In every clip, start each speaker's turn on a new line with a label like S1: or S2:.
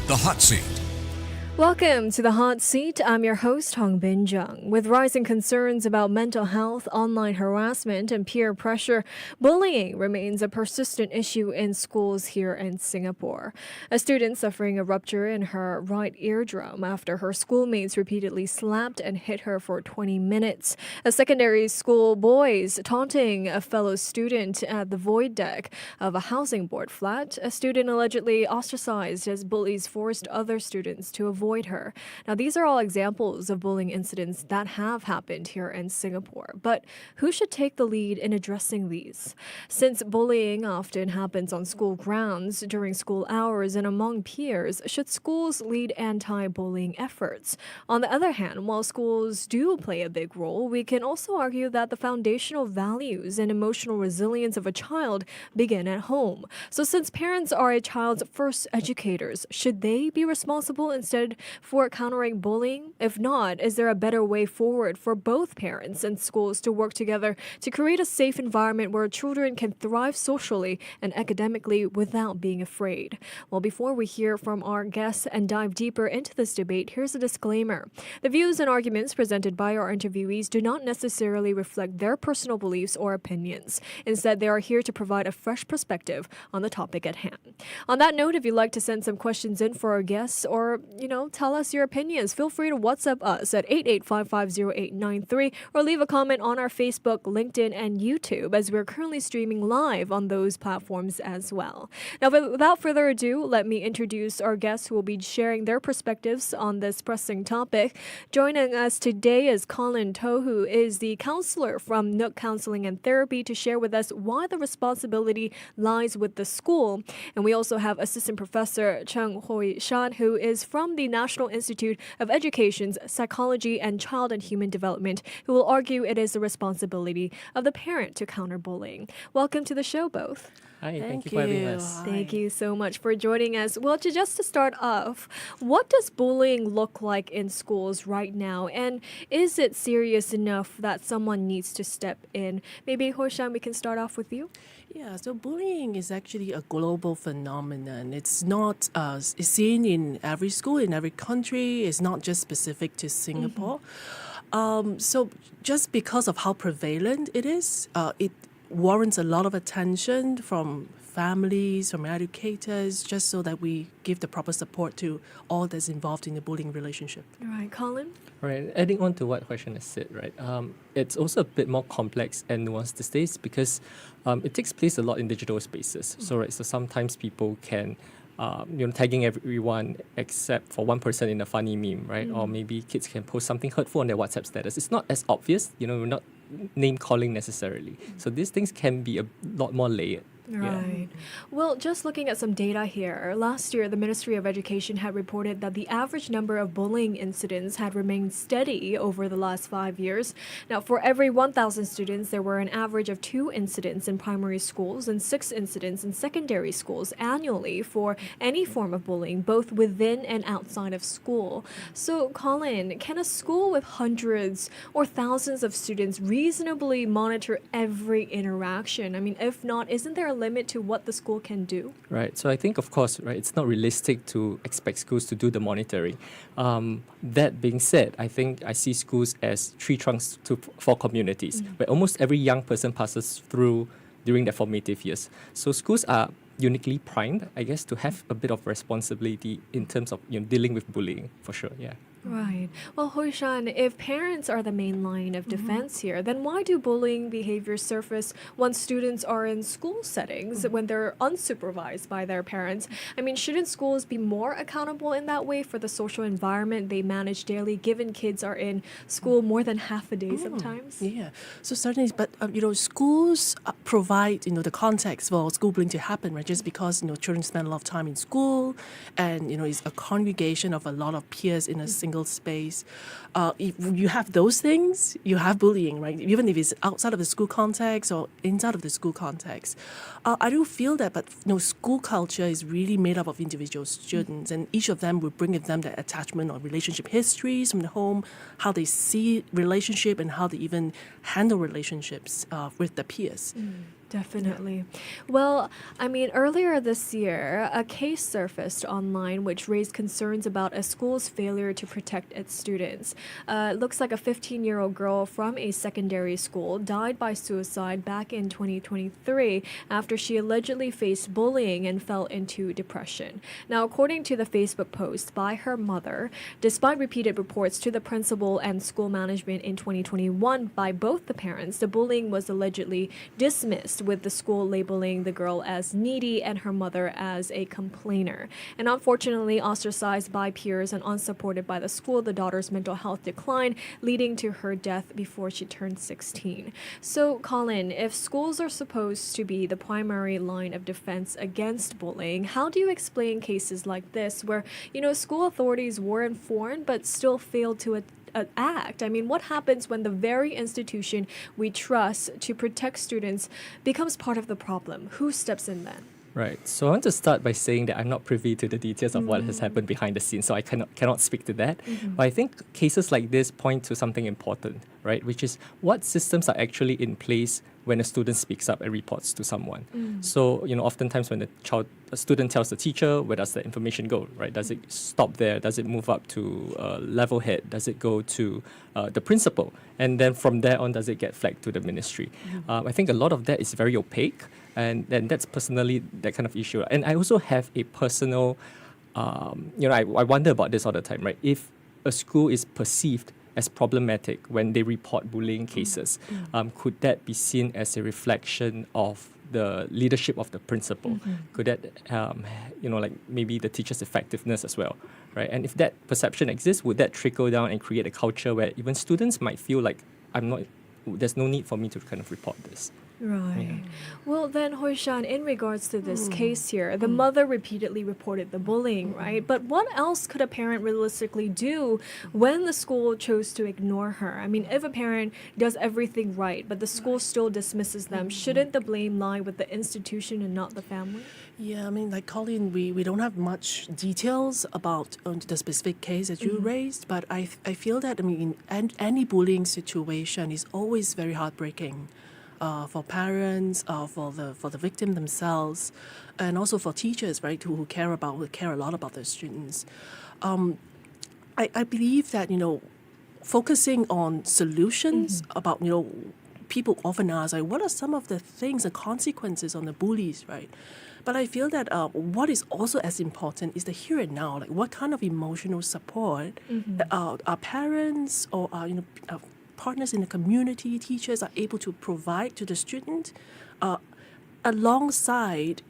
S1: The Hot Seat.
S2: Welcome to The Hot Seat. I'm your host, Hongbin Jeong. With rising concerns about mental health, online harassment, and peer pressure, bullying remains a persistent issue in schools here in Singapore. A student suffering a rupture in her right eardrum after her schoolmates repeatedly slapped and hit her for 20 minutes. A secondary school boys taunting a fellow student at the void deck of a housing board flat. A student allegedly ostracized as bullies forced other students to avoid her. Now, these are all examples of bullying incidents that have happened here in Singapore. But who should take the lead in addressing these? Since bullying often happens on school grounds, during school hours, and among peers, should schools lead anti-bullying efforts? On the other hand, while schools do play a big role, we can also argue that the foundational values and emotional resilience of a child begin at home. So since parents are a child's first educators, should they be responsible instead for countering bullying? If not, is there a better way forward for both parents and schools to work together to create a safe environment where children can thrive socially and academically without being afraid? Well, before we hear from our guests and dive deeper into this debate, here's a disclaimer. The views and arguments presented by our interviewees do not necessarily reflect their personal beliefs or opinions. Instead, they are here to provide a fresh perspective on the topic at hand. On that note, if you'd like to send some questions in for our guests or, tell us your opinions, feel free to WhatsApp us at 88550893 or leave a comment on our Facebook, LinkedIn, and YouTube, as we're currently streaming live on those platforms as well. Now, without further ado, let me introduce our guests who will be sharing their perspectives on this pressing topic. Joining us today is Colin, who is the counselor from Nook Counselling and Therapy, to share with us why the responsibility lies with the school. And we also have Assistant Professor Shan, who is from the National Institute of Education's Psychology and Child and Human Development, who will argue it is the responsibility of the parent to counter bullying. Welcome to the show, both.
S3: Hi, thank you for having us.
S2: Thank you so much for joining us. Well, just to start off, what does bullying look like in schools right now? And is it serious enough that someone needs to step in? Maybe, Shan, we can start off with you.
S4: Yeah, so bullying is actually a global phenomenon. It's not it's seen in every school, in every country. It's not just specific to Singapore. So just because of how prevalent it is, it warrants a lot of attention from families, from educators, just so that we give the proper support to all that's involved in the bullying relationship.
S2: All right, Colin?
S3: Right, adding on to what Huaishan has said, right, it's also a bit more complex and nuanced these days because it takes place a lot in digital spaces. So sometimes people can tagging everyone except for one person in a funny meme, right? Or maybe kids can post something hurtful on their WhatsApp status. It's not as obvious, we're not name calling necessarily. So these things can be a lot more layered.
S2: Right. Well, just looking at some data here, last year the Ministry of Education had reported that the average number of bullying incidents had remained steady over the last 5 years. Now, for every 1,000 students, there were an average of 2 incidents in primary schools and 6 incidents in secondary schools annually for any form of bullying, both within and outside of school. So, Colin, can a school with hundreds or thousands of students reasonably monitor every interaction? I mean, if not, isn't there a limit to what the school can do?
S3: Right. So I think, of course, right, it's not realistic to expect schools to do the monitoring. That being said, I think I see schools as tree trunks for communities, where almost every young person passes through during their formative years. So schools are uniquely primed, I guess, to have a bit of responsibility in terms of dealing with bullying, for sure, yeah.
S2: Right. Well, Shan, if parents are the main line of defense here, then why do bullying behaviors surface when students are in school settings, when they're unsupervised by their parents? I mean, shouldn't schools be more accountable in that way for the social environment they manage daily, given kids are in school more than half a day sometimes?
S4: Yeah, so certainly, but schools provide the context for school bullying to happen, right? Just because children spend a lot of time in school, and it's a congregation of a lot of peers in a single space. If you have those things, you have bullying, right? Even if it's outside of the school context or inside of the school context. I do feel that, but school culture is really made up of individual students, and each of them will bring with them their attachment or relationship histories from the home, how they see relationship, and how they even handle relationships with their peers.
S2: Definitely. Well, I mean, earlier this year, a case surfaced online which raised concerns about a school's failure to protect its students. It looks like a 15-year-old girl from a secondary school died by suicide back in 2023 after she allegedly faced bullying and fell into depression. Now, according to the Facebook post by her mother, despite repeated reports to the principal and school management in 2021 by both the parents, the bullying was allegedly dismissed, with the school labeling the girl as needy and her mother as a complainer. And unfortunately, ostracized by peers and unsupported by the school, the daughter's mental health declined, leading to her death before she turned 16. So, Colin, if schools are supposed to be the primary line of defense against bullying, how do you explain cases like this where, school authorities were informed but still failed to act? I mean, what happens when the very institution we trust to protect students becomes part of the problem? Who steps in then?
S3: Right. So I want to start by saying that I'm not privy to the details of what has happened behind the scenes, so I cannot speak to that. But I think cases like this point to something important, right? Which is what systems are actually in place when a student speaks up and reports to someone. So, oftentimes when a student tells the teacher, where does the information go, right? Does it stop there? Does it move up to level head? Does it go to the principal? And then from there on, does it get flagged to the ministry? I think a lot of that is very opaque. And that's personally that kind of issue. And I also have a personal, I wonder about this all the time, right? If a school is perceived as problematic when they report bullying cases, could that be seen as a reflection of the leadership of the principal? Could that, maybe the teacher's effectiveness as well, right? And if that perception exists, would that trickle down and create a culture where even students might feel like there's no need for me to kind of report this?
S2: Right. Well, then, Shan, in regards to this case here, the mother repeatedly reported the bullying, right? But what else could a parent realistically do when the school chose to ignore her? I mean, if a parent does everything right, but the school still dismisses them, shouldn't the blame lie with the institution and not the family?
S4: Yeah, I mean, like Colin, we don't have much details about the specific case that you raised, but I feel that, in any bullying situation is always very heartbreaking. For parents, for the victim themselves, and also for teachers, right, who care a lot about their students. I believe that focusing on solutions about people often ask, like, what are some of the things, the consequences on the bullies, right? But I feel that what is also as important is the here and now, like what kind of emotional support our parents or our partners in the community, teachers are able to provide to the student alongside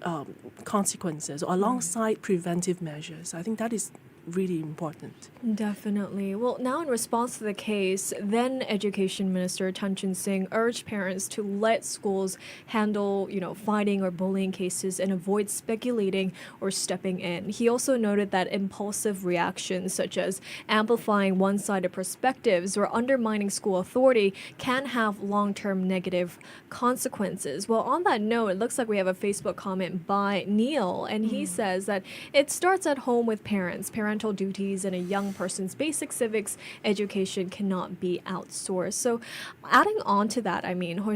S4: consequences or alongside preventive measures. I think that is really important.
S2: Definitely. Well, now in response to the case, then Education Minister Tan Chun Sing urged parents to let schools handle, fighting or bullying cases and avoid speculating or stepping in. He also noted that impulsive reactions such as amplifying one-sided perspectives or undermining school authority can have long-term negative consequences. Well, on that note, it looks like we have a Facebook comment by Neil, and he says that it starts at home with parents. Parental duties and a young person's basic civics education cannot be outsourced. So adding on to that,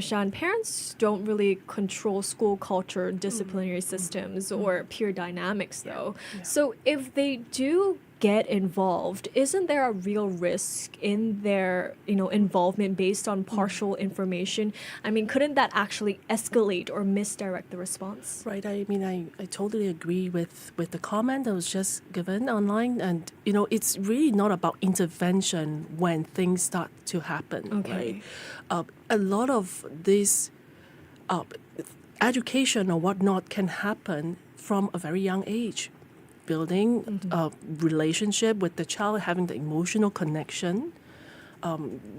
S2: Shan, parents don't really control school culture, disciplinary systems, or peer dynamics, though. Yeah. So if they do get involved, isn't there a real risk in their involvement based on partial information? Couldn't that actually escalate or misdirect the response?
S4: Right. I totally agree with the comment that was just given online, and it's really not about intervention when things start to happen.
S2: Okay.
S4: Right. A lot of this education or whatnot can happen from a very young age. Building a relationship with the child, having the emotional connection,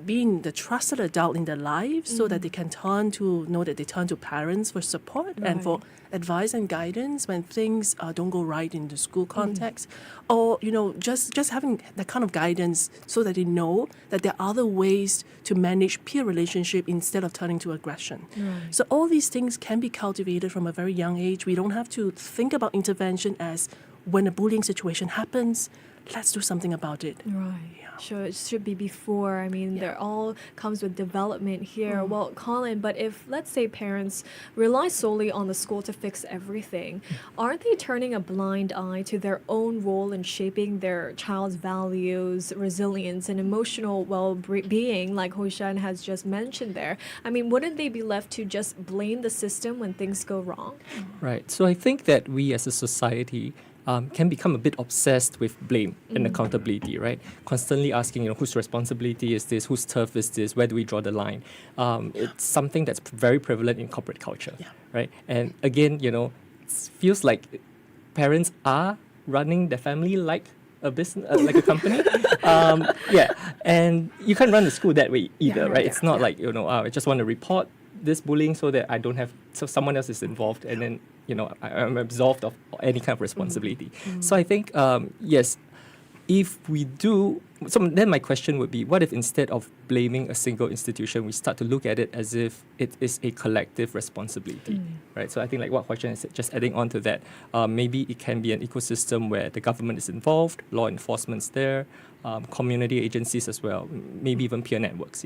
S4: being the trusted adult in their lives so that they can turn to parents for support and for advice and guidance when things don't go right in the school context, or just having that kind of guidance so that they know that there are other ways to manage peer relationship instead of turning to aggression. So all these things can be cultivated from a very young age. We don't have to think about intervention as when a bullying situation happens, let's do something about it.
S2: Right. Sure, it should be before. I mean, there all comes with development here. Well, Colin, but if, let's say, parents rely solely on the school to fix everything, aren't they turning a blind eye to their own role in shaping their child's values, resilience, and emotional well-being, like Shan has just mentioned there? I mean, wouldn't they be left to just blame the system when things go wrong?
S3: Right. So I think that we as a society can become a bit obsessed with blame and accountability, right? Constantly asking, whose responsibility is this? Whose turf is this? Where do we draw the line? It's something that's very prevalent in corporate culture, right? And again, it feels like parents are running their family like a business, like a company. And you can't run the school that way either, right? It's not like, I just want to report this bullying so that I don't have, so someone else is involved and then, I'm absolved of any kind of responsibility. So I think, yes, if we do, so then my question would be, what if instead of blaming a single institution, we start to look at it as if it is a collective responsibility, right? So I think like what question is just adding on to that, maybe it can be an ecosystem where the government is involved, law enforcement's there, community agencies as well, maybe even peer networks,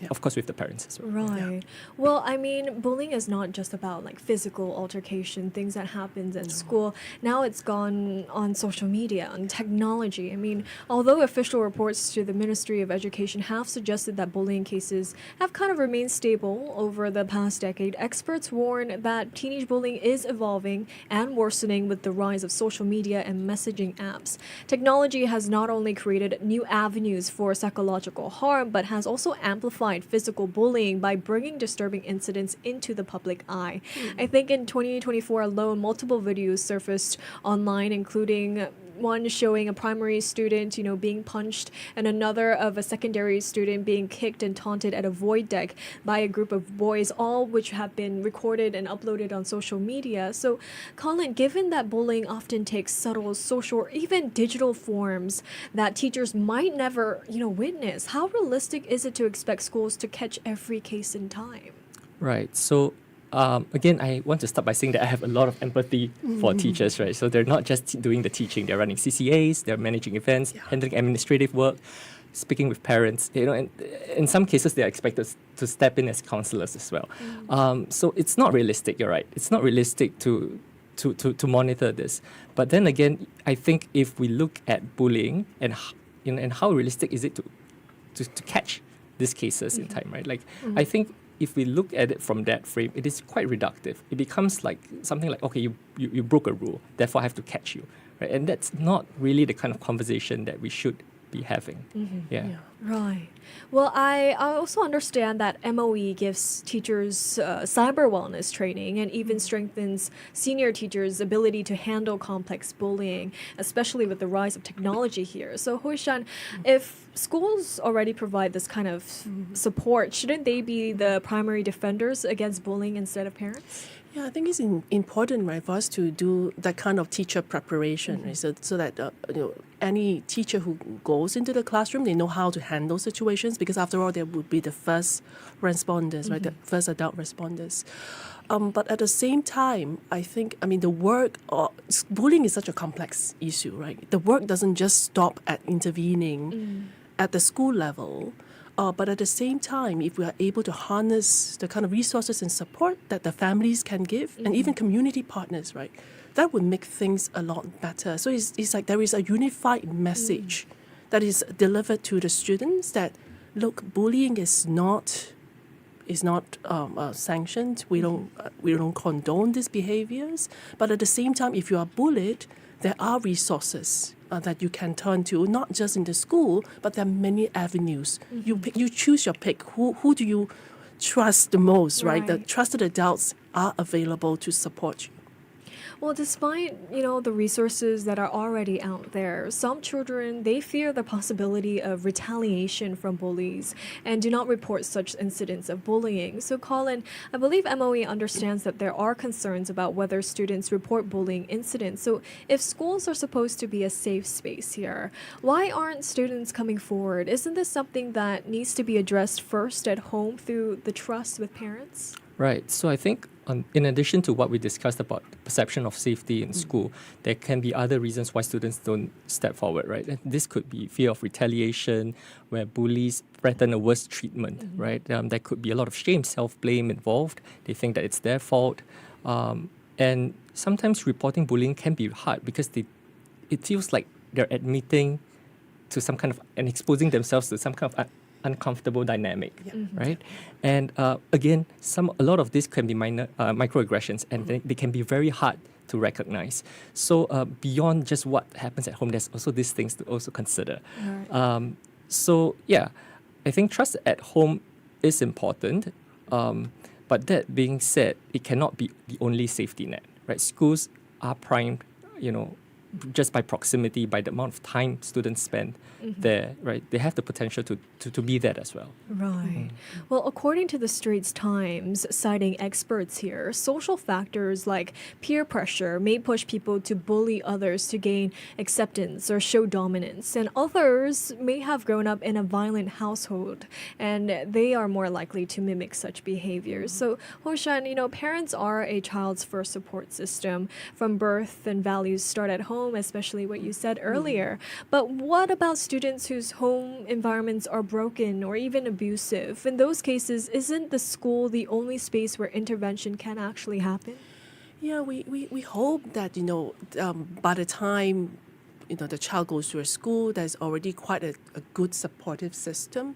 S3: of course with the parents as well.
S2: Right. Well, I mean, bullying is not just about like physical altercation, things that happens at school. Now it's gone on social media, on technology. I mean, although official reports to the Ministry of Education have suggested that bullying cases have kind of remained stable over the past decade, experts warn that teenage bullying is evolving and worsening with the rise of social media and messaging apps. Technology has not only created new avenues for psychological harm, but has also amplified physical bullying by bringing disturbing incidents into the public eye. I think in 2024 alone, multiple videos surfaced online, including one showing a primary student, being punched, and another of a secondary student being kicked and taunted at a void deck by a group of boys, all which have been recorded and uploaded on social media. So, Colin, given that bullying often takes subtle social or even digital forms that teachers might never, witness, how realistic is it to expect schools to catch every case in time?
S3: Right. So again, I want to start by saying that I have a lot of empathy for teachers, right? So they're not just doing the teaching, they're running CCAs, they're managing events, handling administrative work, speaking with parents, and in some cases they're expected to step in as counselors as well. So it's not realistic, you're right. It's not realistic to monitor this. But then again, I think if we look at bullying and how realistic is it to catch these cases in time, right? Like, I think if we look at it from that frame, it is quite reductive. It becomes like something like, okay, you broke a rule, therefore I have to catch you, right? And that's not really the kind of conversation that we should be having.
S2: Right. Well, I also understand that MOE gives teachers cyber wellness training and even strengthens senior teachers' ability to handle complex bullying, especially with the rise of technology here. So, Shan, if schools already provide this kind of support, shouldn't they be the primary defenders against bullying instead of parents?
S4: Yeah, I think it's important, right, for us to do that kind of teacher preparation, right? So that any teacher who goes into the classroom, they know how to handle situations, because after all, they would be the first responders, right, the first adult responders. But at the same time, I think, the work, bullying is such a complex issue, right? The work doesn't just stop at intervening at the school level. But at the same time, if we are able to harness the kind of resources and support that the families can give, and even community partners, right, that would make things a lot better. So it's like there is a unified message that is delivered to the students that, look, bullying is not sanctioned. We don't condone these behaviors. But at the same time, if you are bullied, there are resources that you can turn to, not just in the school, but there are many avenues. You choose your pick. Who do you trust the most, right? The trusted adults are available to support you.
S2: Well, despite, the resources that are already out there, some children, they fear the possibility of retaliation from bullies and do not report such incidents of bullying. So, Colin, I believe MOE understands that there are concerns about whether students report bullying incidents. So, if schools are supposed to be a safe space here, why aren't students coming forward? Isn't this something that needs to be addressed first at home through the trust with parents?
S3: Right. So I think in addition to what we discussed about perception of safety in school, there can be other reasons why students don't step forward, right? And this could be fear of retaliation, where bullies threaten a worse treatment, right? There could be a lot of shame, self-blame involved. They think that it's their fault. And sometimes reporting bullying can be hard because it feels like they're admitting to some kind of, and exposing themselves to some kind of uncomfortable dynamic, right? And again, a lot of this can be minor microaggressions, and they can be very hard to recognize. So beyond just what happens at home, there's also these things to also consider.
S2: Right.
S3: So yeah, I think trust at home is important, but that being said, it cannot be the only safety net, right? Schools are primed, just by proximity, by the amount of time students spend there, right? They have the potential to be that as well.
S2: Right. Well, according to the Straits Times, citing experts here, social factors like peer pressure may push people to bully others to gain acceptance or show dominance, and others may have grown up in a violent household, and they are more likely to mimic such behaviors. So, Shan, parents are a child's first support system from birth, and values start at home, especially what you said earlier. But what about students whose home environments are broken or even abusive? In those cases, isn't the school the only space where intervention can actually happen?
S4: Yeah, we hope that, by the time, the child goes to a school, there's already quite a good supportive system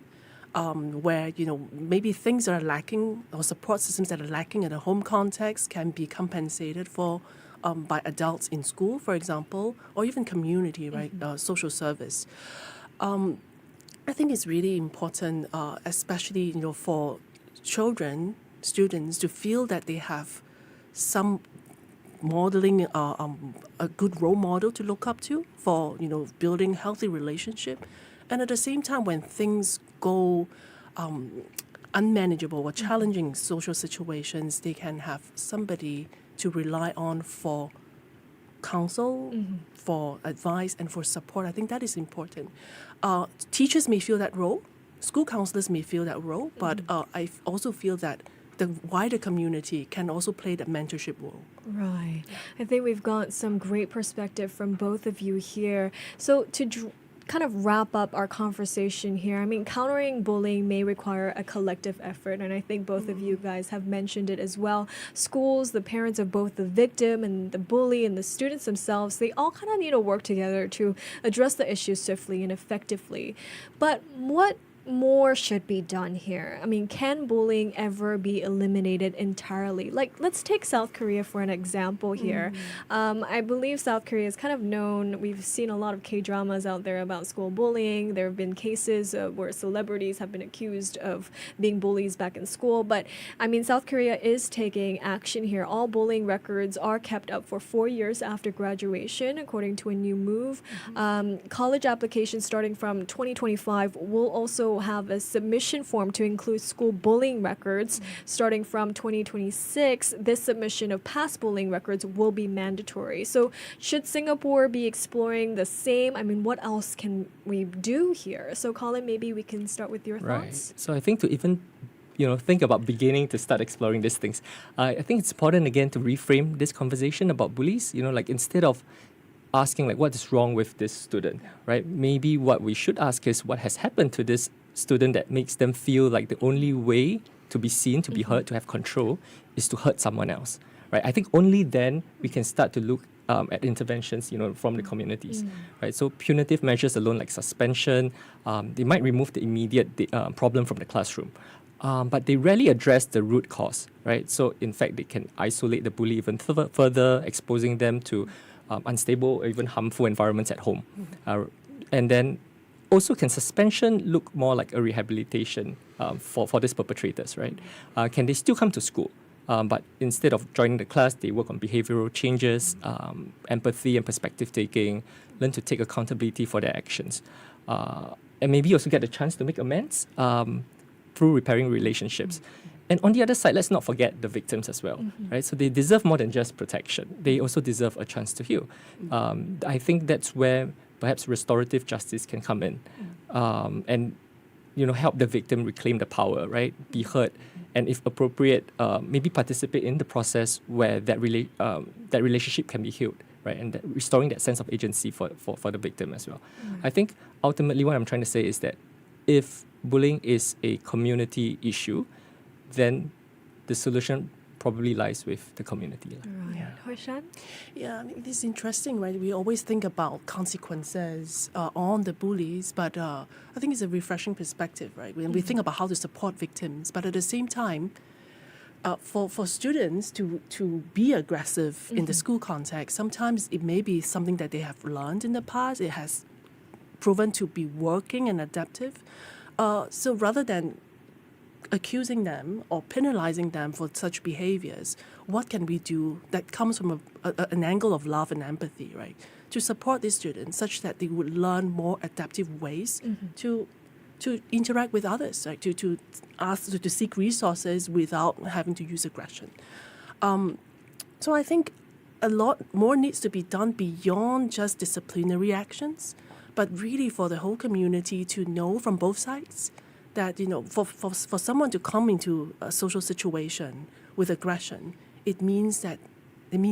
S4: where, maybe things are lacking or support systems that are lacking in a home context can be compensated for by adults in school, for example, or even community, right, social service. I think it's really important, especially, for children, students, to feel that they have some modeling, a good role model to look up to for, building healthy relationship. And at the same time, when things go unmanageable or challenging social situations, they can have somebody to rely on for counsel, for advice, and for support. I think that is important. Teachers may feel that role, school counselors may feel that role, but I also feel that the wider community can also play that mentorship role.
S2: Right. I think we've got some great perspective from both of you here. So to kind of wrap up our conversation here, countering bullying may require a collective effort, and I think both of you guys have mentioned it as well. Schools, the parents of both the victim and the bully, and the students themselves, they all kind of need to work together to address the issue swiftly and effectively. But what more should be done here? Can bullying ever be eliminated entirely? Let's take South Korea for an example here. I believe South Korea is kind of known. We've seen a lot of K-dramas out there about school bullying. There have been cases where celebrities have been accused of being bullies back in school. But South Korea is taking action here. All bullying records are kept up for 4 years after graduation, according to a new move. College applications starting from 2025 will also have a submission form to include school bullying records. Starting from 2026, this submission of past bullying records will be mandatory. So should Singapore be exploring the same? What else can we do here? So Colin, maybe we can start with your thoughts.
S3: So I think to even think about beginning to start exploring these things, I think it's important again to reframe this conversation about bullies. Instead of asking what is wrong with this student, right? Maybe what we should ask is what has happened to this student that makes them feel like the only way to be seen, to be heard, to have control is to hurt someone else, right? I think only then we can start to look at interventions, from the communities, right? So punitive measures alone, like suspension, they might remove the immediate problem from the classroom. But they rarely address the root cause, right? So in fact, they can isolate the bully even further, exposing them to unstable or even harmful environments at home. And then also, can suspension look more like a rehabilitation for these perpetrators, right? Can they still come to school? But instead of joining the class, they work on behavioral changes, empathy and perspective taking, learn to take accountability for their actions. And maybe also get the chance to make amends through repairing relationships. And on the other side, let's not forget the victims as well, right? So they deserve more than just protection. They also deserve a chance to heal. I think that's where perhaps restorative justice can come in and help the victim reclaim the power, right? Be heard and if appropriate, maybe participate in the process where that relationship can be healed, right? And that restoring that sense of agency for the victim as well. I think ultimately what I'm trying to say is that if bullying is a community issue, then the solution probably lies with the community.
S2: Right. Shan?
S4: Yeah, I mean, this is interesting, right? We always think about consequences on the bullies, but I think it's a refreshing perspective, right? When we think about how to support victims, but at the same time, for students to be aggressive in the school context, sometimes it may be something that they have learned in the past. It has proven to be working and adaptive. So rather than accusing them or penalizing them for such behaviors, what can we do that comes from an angle of love and empathy, right? To support these students such that they would learn more adaptive ways to interact with others, right? To ask to seek resources without having to use aggression. So I think a lot more needs to be done beyond just disciplinary actions, but really for the whole community to know from both sides that, for someone to come into a social situation with aggression, it means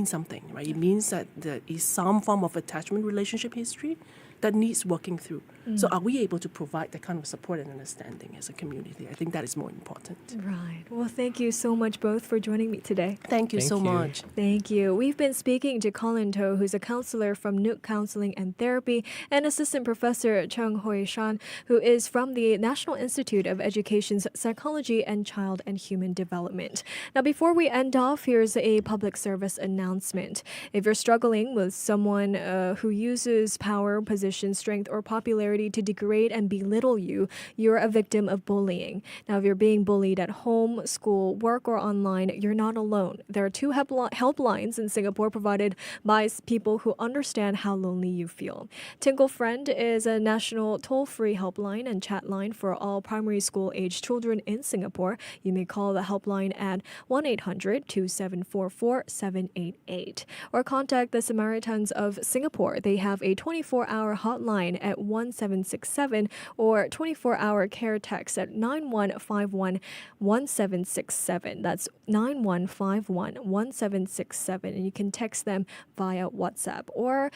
S4: something, right? It means that there is some form of attachment relationship history that needs working through. So are we able to provide that kind of support and understanding as a community? I think that is more important.
S2: Right. Well, thank you so much both for joining me today.
S4: Thank you
S3: Thank
S4: so
S3: you.
S4: much.
S2: Thank you. We've been speaking to Colin To, who's a counselor from Nook Counselling and Therapy, and Assistant Professor Cheung Shan, who is from the National Institute of Education's Psychology and Child and Human Development. Now, before we end off, here's a public service announcement. If you're struggling with someone who uses power, position, strength, or popularity to degrade and belittle you, you're a victim of bullying. Now, if you're being bullied at home, school, work, or online, you're not alone. There are 2 helplines in Singapore provided by people who understand how lonely you feel. Tinkle Friend is a national toll-free helpline and chat line for all primary school-aged children in Singapore. You may call the helpline at 1-800-2744-788 or contact the Samaritans of Singapore. They have a 24-hour hotline at 1767 or 24-hour care text at 9151-1767. That's 9151-1767, and you can text them via WhatsApp or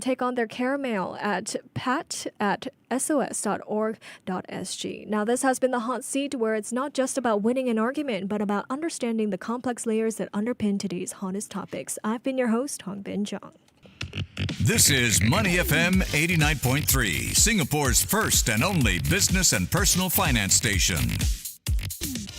S2: take on their care mail at pat@sos.org.sg. Now, this has been the Hot Seat, where it's not just about winning an argument, but about understanding the complex layers that underpin today's hottest topics. I've been your host, Hongbin Jeong.
S1: This is Money FM 89.3, Singapore's first and only business and personal finance station.